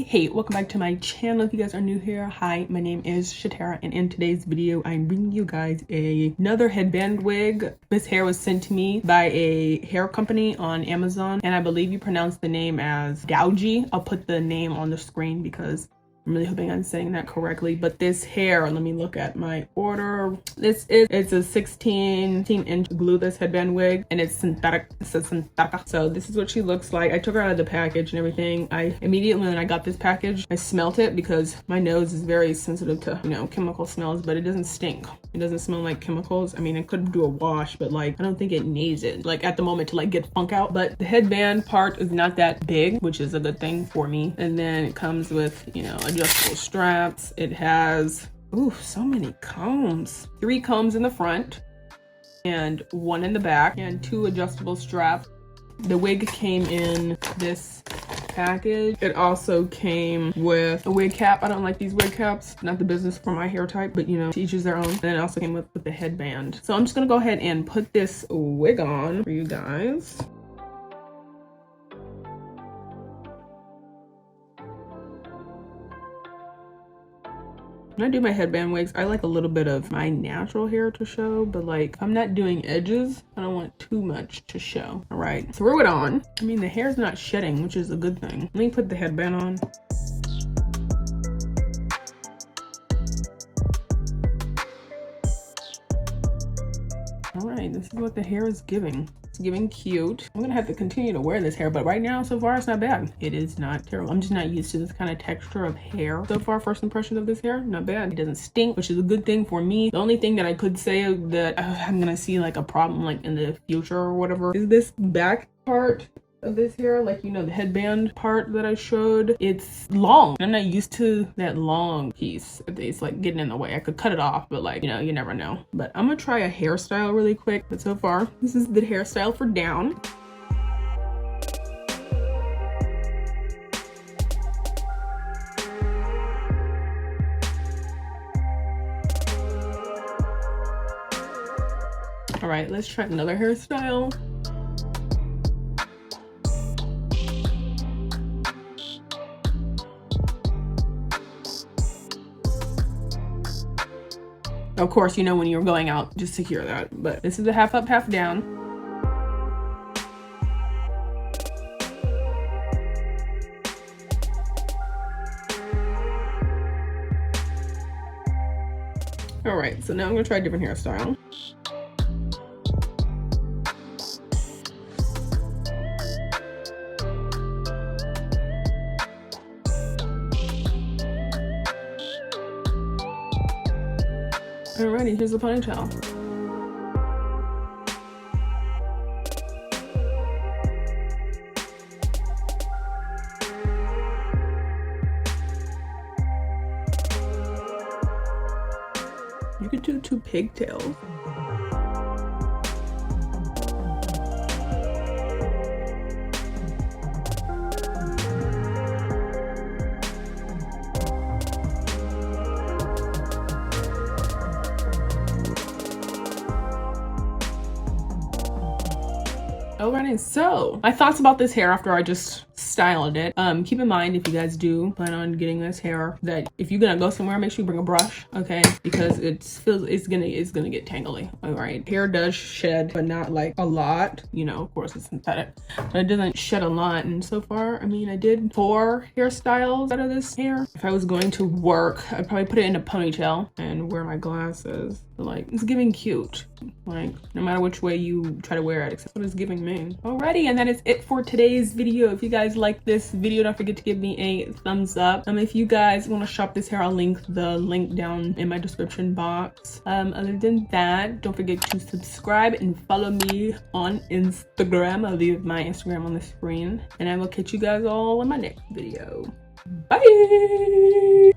Hey, welcome back to my channel. If you guys are new here, hi, my name is Shatara, and in today's video I'm bringing you guys another headband wig. This hair was sent to me by a hair company on Amazon, and I believe you pronounce the name as DOWUGIE. I'll put the name on the screen because I'm really hoping I'm saying that correctly. But this hair, let me look at my order. It's a 16-inch glueless headband wig, and it's synthetic. It says synthetic. So this is what she looks like. I took her out of the package and everything. I immediately, when I got this package, I smelt it because my nose is very sensitive to, you know, chemical smells, but it doesn't stink. It doesn't smell like chemicals. I mean, I could do a wash, but like, I don't think it needs it, like at the moment, to like get funk out. But the headband part is not that big, which is a good thing for me. And then it comes with, you know, adjustable straps. It has, ooh, so many combs. 3 combs in the front and 1 in the back, and 2 adjustable straps. The wig came in this package. It also came with a wig cap. I don't like these wig caps, not the business for my hair type, but you know, to each is their own. And it also came with the headband. So I'm just gonna go ahead and put this wig on for you guys. When I do my headband wigs, I like a little bit of my natural hair to show, but like, I'm not doing edges. I don't want too much to show. All right, threw it on. I mean, the hair's not shedding, which is a good thing. Let me put the headband on. All right, this is what the hair is giving. It's giving cute. I'm gonna have to continue to wear this hair, but right now, so far, it's not bad. It is not terrible. I'm just not used to this kind of texture of hair. So far, first impression of this hair, not bad. It doesn't stink, which is a good thing for me. The only thing that I could say that I'm gonna see like a problem like in the future or whatever is this back part of this hair. Like, you know, the headband part that I showed, it's long. I'm not used to that long piece. It's like getting in the way. I could cut it off, but like, you know, you never know. But I'm gonna try a hairstyle really quick. But so far, this is the hairstyle for down. All right, let's try another hairstyle. Of course, you know, when you're going out, just secure that. But this is a half up, half down. All right, so now I'm gonna try a different hairstyle. Alrighty, here's the ponytail. You could do 2 pigtails. Alrighty, so my thoughts about this hair after I just styled it. Keep in mind, if you guys do plan on getting this hair, that if you're gonna go somewhere, make sure you bring a brush, okay? Because it's gonna get tangly. All right, hair does shed, but not like a lot. You know, of course it's synthetic, but it doesn't shed a lot. And so far, I mean, I did 4 hairstyles out of this hair. If I was going to work, I'd probably put it in a ponytail and wear my glasses. But like, it's giving cute. Like, no matter which way you try to wear it, except what it's giving me. Alrighty, and that is it for today's video. If you guys like this video, don't forget to give me a thumbs up. If you guys want to shop this hair, I'll link the link down in my description box. Other than that, don't forget to subscribe and follow me on Instagram. I'll leave my Instagram on the screen, and I will catch you guys all in my next video. Bye.